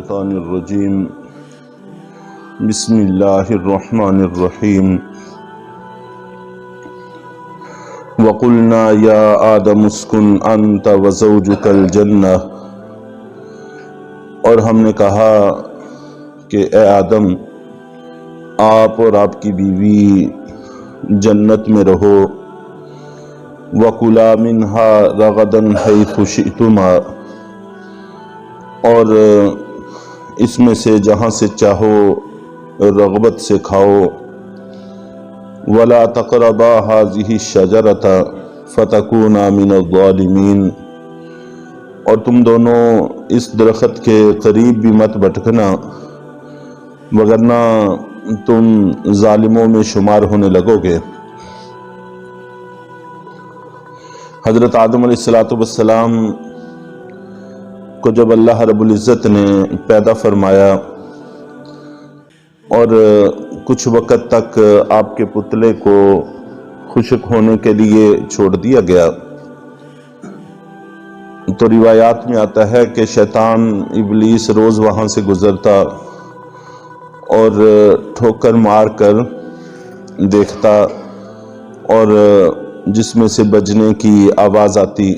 الشیطان الرجیم بسم اللہ الرحمن الرحیم وَقُلْنَا يَا آدَمُ اسْكُنْ أَنْتَ وَزَوْجُكَ الْجَنَّةَ، اور ہم نے کہا کہ اے آدم، آپ اور آپ کی بیوی جنت میں رہو، وَكُلَا مِنْهَا رَغَدًا حَيْثُ شِئْتُمَا، اور اس میں سے جہاں سے چاہو رغبت سے کھاؤ، وَلَا تَقْرَبَا هَٰذِهِ الشَّجَرَةَ فَتَكُونَا مِنَ الظَّالِمِينَ، اور تم دونوں اس درخت کے قریب بھی مت بھٹکنا وگرنہ تم ظالموں میں شمار ہونے لگو گے۔ حضرت آدم علیہ السلام کو جب اللہ رب العزت نے پیدا فرمایا اور کچھ وقت تک آپ کے پتلے کو خشک ہونے کے لیے چھوڑ دیا گیا، تو روایات میں آتا ہے کہ شیطان ابلیس روز وہاں سے گزرتا اور ٹھوکر مار کر دیکھتا اور جس میں سے بجنے کی آواز آتی،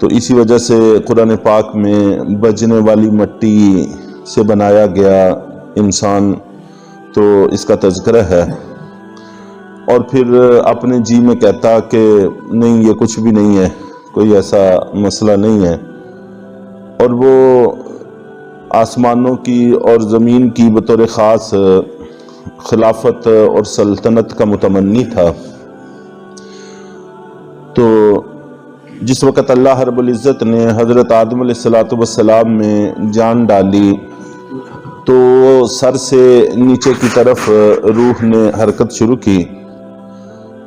تو اسی وجہ سے قرآن پاک میں بجنے والی مٹی سے بنایا گیا انسان، تو اس کا تذکرہ ہے۔ اور پھر اپنے جی میں کہتا کہ نہیں، یہ کچھ بھی نہیں ہے، کوئی ایسا مسئلہ نہیں ہے، اور وہ آسمانوں کی اور زمین کی بطور خاص خلافت اور سلطنت کا متمنی تھا۔ تو جس وقت اللہ رب العزت نے حضرت آدم علیہ السلام میں جان ڈالی تو سر سے نیچے کی طرف روح نے حرکت شروع کی،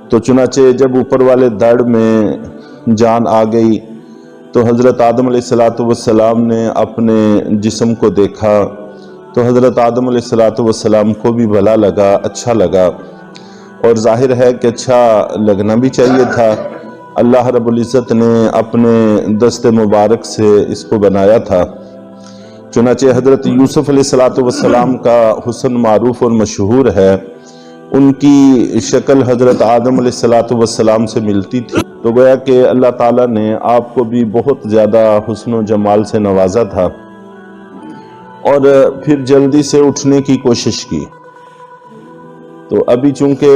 تو چنانچہ جب اوپر والے دڑ میں جان آ گئی تو حضرت آدم علیہ السلام نے اپنے جسم کو دیکھا، تو حضرت آدم علیہ السلام کو بھی بھلا لگا، اچھا لگا، اور ظاہر ہے کہ اچھا لگنا بھی چاہیے تھا۔ اللہ رب العزت نے اپنے دست مبارک سے اس کو بنایا تھا۔ چنانچہ حضرت یوسف علیہ السلام کا حسن معروف اور مشہور ہے، ان کی شکل حضرت آدم علیہ السلام سے ملتی تھی، تو گویا کہ اللہ تعالیٰ نے آپ کو بھی بہت زیادہ حسن و جمال سے نوازا تھا، اور پھر جلدی سے اٹھنے کی کوشش کی۔ تو ابھی چونکہ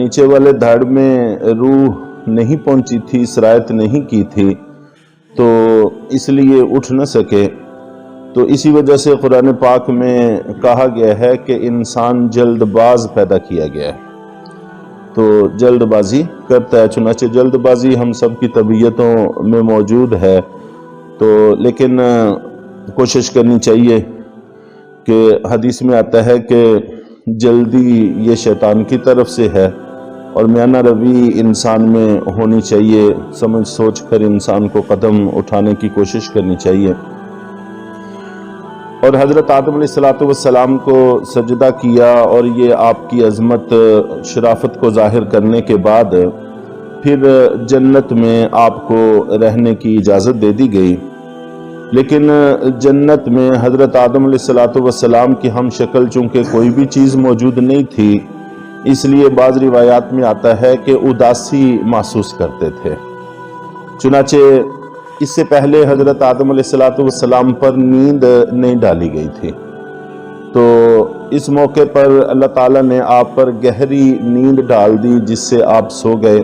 نیچے والے دھڑ میں روح نہیں پہنچی تھی، سرایت نہیں کی تھی، تو اس لیے اٹھ نہ سکے، تو اسی وجہ سے قرآن پاک میں کہا گیا ہے کہ انسان جلد باز پیدا کیا گیا ہے، تو جلد بازی کرتا ہے۔ چنانچہ جلد بازی ہم سب کی طبیعتوں میں موجود ہے، تو لیکن کوشش کرنی چاہیے کہ حدیث میں آتا ہے کہ جلدی یہ شیطان کی طرف سے ہے، اور میانہ روی انسان میں ہونی چاہیے، سمجھ سوچ کر انسان کو قدم اٹھانے کی کوشش کرنی چاہیے۔ اور حضرت آدم علیہ السلام کو سجدہ کیا، اور یہ آپ کی عظمت شرافت کو ظاہر کرنے کے بعد پھر جنت میں آپ کو رہنے کی اجازت دے دی گئی، لیکن جنت میں حضرت آدم علیہ السلام کی ہم شکل چونکہ کوئی بھی چیز موجود نہیں تھی، اس لیے بعض روایات میں آتا ہے کہ اداسی محسوس کرتے تھے۔ چنانچہ اس سے پہلے حضرت آدم علیہ السلام پر نیند نہیں ڈالی گئی تھی، تو اس موقع پر اللہ تعالیٰ نے آپ پر گہری نیند ڈال دی، جس سے آپ سو گئے،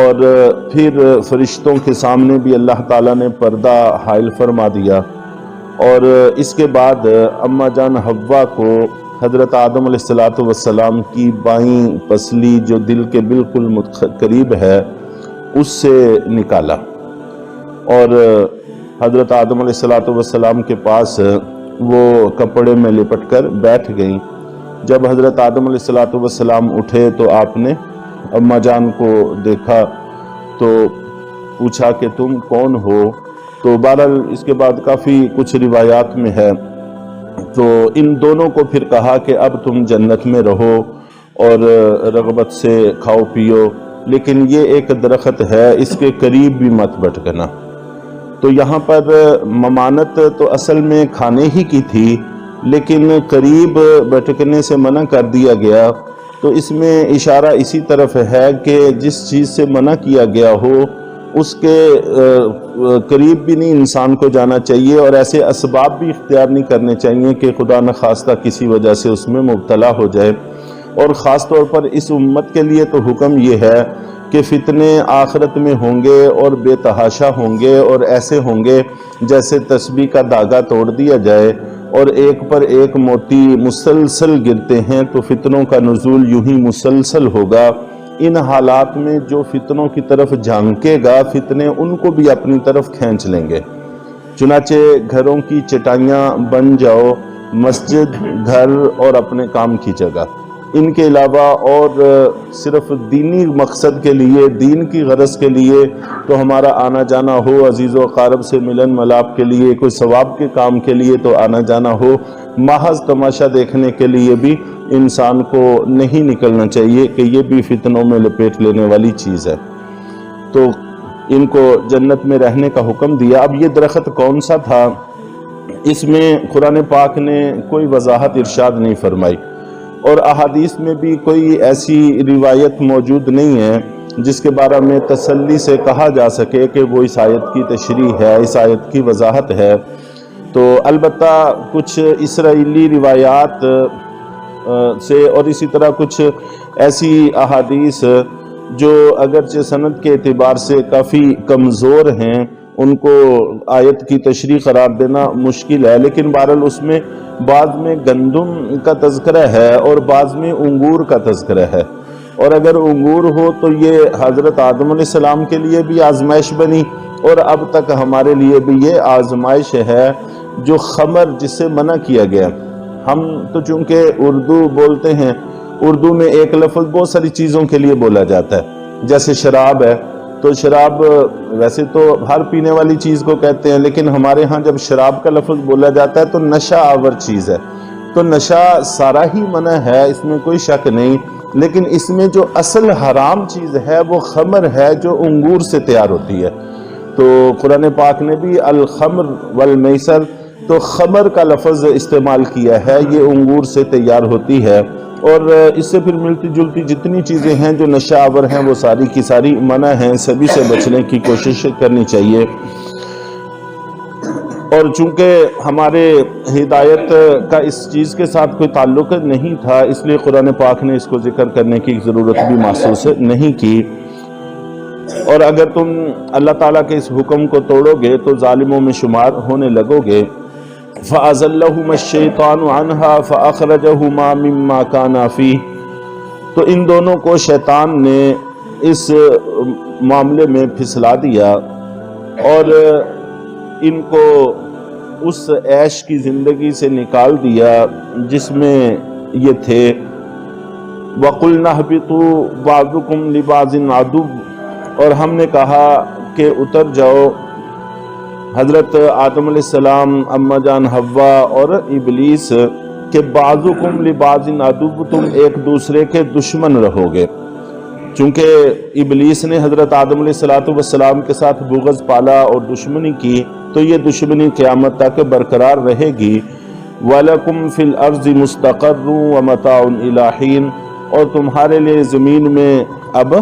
اور پھر فرشتوں کے سامنے بھی اللہ تعالیٰ نے پردہ حائل فرما دیا، اور اس کے بعد اماں جان حوا کو حضرت آدم علیہ السلام کی بائیں پسلی جو دل کے بالکل قریب ہے اس سے نکالا، اور حضرت آدم علیہ السلام کے پاس وہ کپڑے میں لپٹ کر بیٹھ گئیں۔ جب حضرت آدم علیہ السلام اٹھے تو آپ نے اماں جان کو دیکھا، تو پوچھا کہ تم کون ہو؟ تو بہرحال اس کے بعد کافی کچھ روایات میں ہے، تو ان دونوں کو پھر کہا کہ اب تم جنت میں رہو اور رغبت سے کھاؤ پیو، لیکن یہ ایک درخت ہے، اس کے قریب بھی مت بھٹکنا۔ تو یہاں پر ممانت تو اصل میں کھانے ہی کی تھی، لیکن قریب بھٹکنے سے منع کر دیا گیا، تو اس میں اشارہ اسی طرف ہے کہ جس چیز سے منع کیا گیا ہو اس کے قریب بھی نہیں انسان کو جانا چاہیے، اور ایسے اسباب بھی اختیار نہیں کرنے چاہیے کہ خدا نخواستہ کسی وجہ سے اس میں مبتلا ہو جائے۔ اور خاص طور پر اس امت کے لیے تو حکم یہ ہے کہ فتنے آخرت میں ہوں گے اور بے تحاشا ہوں گے، اور ایسے ہوں گے جیسے تسبیح کا دھاگا توڑ دیا جائے اور ایک پر ایک موتی مسلسل گرتے ہیں، تو فتنوں کا نزول یوں ہی مسلسل ہوگا۔ ان حالات میں جو فتنوں کی طرف جھانکے گا، فتنے ان کو بھی اپنی طرف کھینچ لیں گے۔ چنانچہ گھروں کی چٹائیاں بن جاؤ، مسجد، گھر اور اپنے کام کی جگہ، ان کے علاوہ اور صرف دینی مقصد کے لیے، دین کی غرض کے لیے تو ہمارا آنا جانا ہو، عزیز و اقارب سے ملن ملاپ کے لیے، کوئی ثواب کے کام کے لیے تو آنا جانا ہو، محض تماشا دیکھنے کے لیے بھی انسان کو نہیں نکلنا چاہیے کہ یہ بھی فتنوں میں لپیٹ لینے والی چیز ہے۔ تو ان کو جنت میں رہنے کا حکم دیا۔ اب یہ درخت کون سا تھا، اس میں قرآن پاک نے کوئی وضاحت ارشاد نہیں فرمائی، اور احادیث میں بھی کوئی ایسی روایت موجود نہیں ہے جس کے بارے میں تسلی سے کہا جا سکے کہ وہ اس آیت کی تشریح ہے، اس آیت کی وضاحت ہے۔ تو البتہ کچھ اسرائیلی روایات سے اور اسی طرح کچھ ایسی احادیث جو اگرچہ سند کے اعتبار سے کافی کمزور ہیں، ان کو آیت کی تشریح قرار دینا مشکل ہے، لیکن بہرحال اس میں بعض میں گندم کا تذکرہ ہے اور بعض میں انگور کا تذکرہ ہے، اور اگر انگور ہو تو یہ حضرت آدم علیہ السلام کے لیے بھی آزمائش بنی، اور اب تک ہمارے لیے بھی یہ آزمائش ہے جو خمر جس سے منع کیا گیا۔ ہم تو چونکہ اردو بولتے ہیں، اردو میں ایک لفظ بہت ساری چیزوں کے لیے بولا جاتا ہے، جیسے شراب ہے، تو شراب ویسے تو ہر پینے والی چیز کو کہتے ہیں، لیکن ہمارے ہاں جب شراب کا لفظ بولا جاتا ہے تو نشہ آور چیز ہے، تو نشہ سارا ہی منع ہے، اس میں کوئی شک نہیں، لیکن اس میں جو اصل حرام چیز ہے وہ خمر ہے جو انگور سے تیار ہوتی ہے۔ تو قرآن پاک نے بھی الخمر والمیسر، تو خمر کا لفظ استعمال کیا ہے، یہ انگور سے تیار ہوتی ہے، اور اس سے پھر ملتی جلتی جتنی چیزیں ہیں جو نشہ آور ہیں وہ ساری کی ساری منع ہیں، سبھی سے بچنے کی کوشش کرنی چاہیے۔ اور چونکہ ہمارے ہدایت کا اس چیز کے ساتھ کوئی تعلق نہیں تھا، اس لیے قرآن پاک نے اس کو ذکر کرنے کی ضرورت بھی محسوس نہیں کی۔ اور اگر تم اللہ تعالیٰ کے اس حکم کو توڑو گے تو ظالموں میں شمار ہونے لگو گے۔ فَأَزَلَّهُمَا الشَّيْطَانُ عَنْهَا فَأَخْرَجَهُمَا مِمَّا كَانَا فِيهِ، تو ان دونوں کو شیطان نے اس معاملے میں پھسلا دیا اور ان کو اس عیش کی زندگی سے نکال دیا جس میں یہ تھے۔ وَقُلْنَا اهْبِطُوا بَعْضُكُمْ لِبَعْضٍ عَدُوٌّ، اور ہم نے کہا کہ اتر جاؤ، حضرت آدم علیہ السلام، اما جان حوا اور ابلیس کہ بعضکم لبعض عدو، تم ایک دوسرے کے دشمن رہو گے۔ چونکہ ابلیس نے حضرت آدم علیہ السلام کے ساتھ بغض پالا اور دشمنی کی، تو یہ دشمنی قیامت تک برقرار رہے گی۔ وَلَكُمْ فِي الْأَرْضِ مُسْتَقَرٌّ وَمَتَاعٌ إِلَىٰ حِينٍ، اور تمہارے لیے زمین میں اب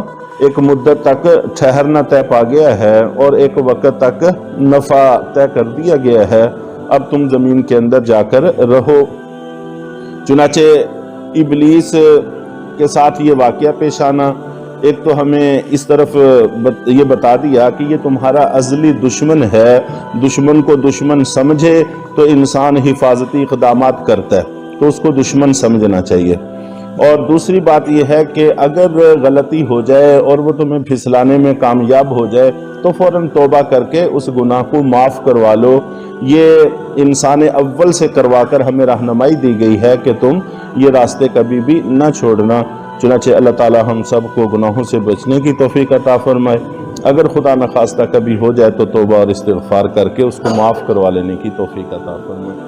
ایک مدت تک ٹھہرنا طے پا گیا ہے اور ایک وقت تک نفع طے کر دیا گیا ہے، اب تم زمین کے اندر جا کر رہو۔ چنانچہ ابلیس کے ساتھ یہ واقعہ پیش آنا، ایک تو ہمیں اس طرف یہ بتا دیا کہ یہ تمہارا ازلی دشمن ہے، دشمن کو دشمن سمجھے تو انسان حفاظتی اقدامات کرتا ہے، تو اس کو دشمن سمجھنا چاہیے۔ اور دوسری بات یہ ہے کہ اگر غلطی ہو جائے اور وہ تمہیں پھسلانے میں کامیاب ہو جائے تو فوراً توبہ کر کے اس گناہ کو معاف کروا لو۔ یہ انسان اول سے کروا کر ہمیں رہنمائی دی گئی ہے کہ تم یہ راستے کبھی بھی نہ چھوڑنا۔ چنانچہ اللہ تعالی ہم سب کو گناہوں سے بچنے کی توفیق عطا فرمائے۔ اگر خدا نخواستہ کبھی ہو جائے تو توبہ اور استغفار کر کے اس کو معاف کروا لینے کی توفیق عطا فرمائے۔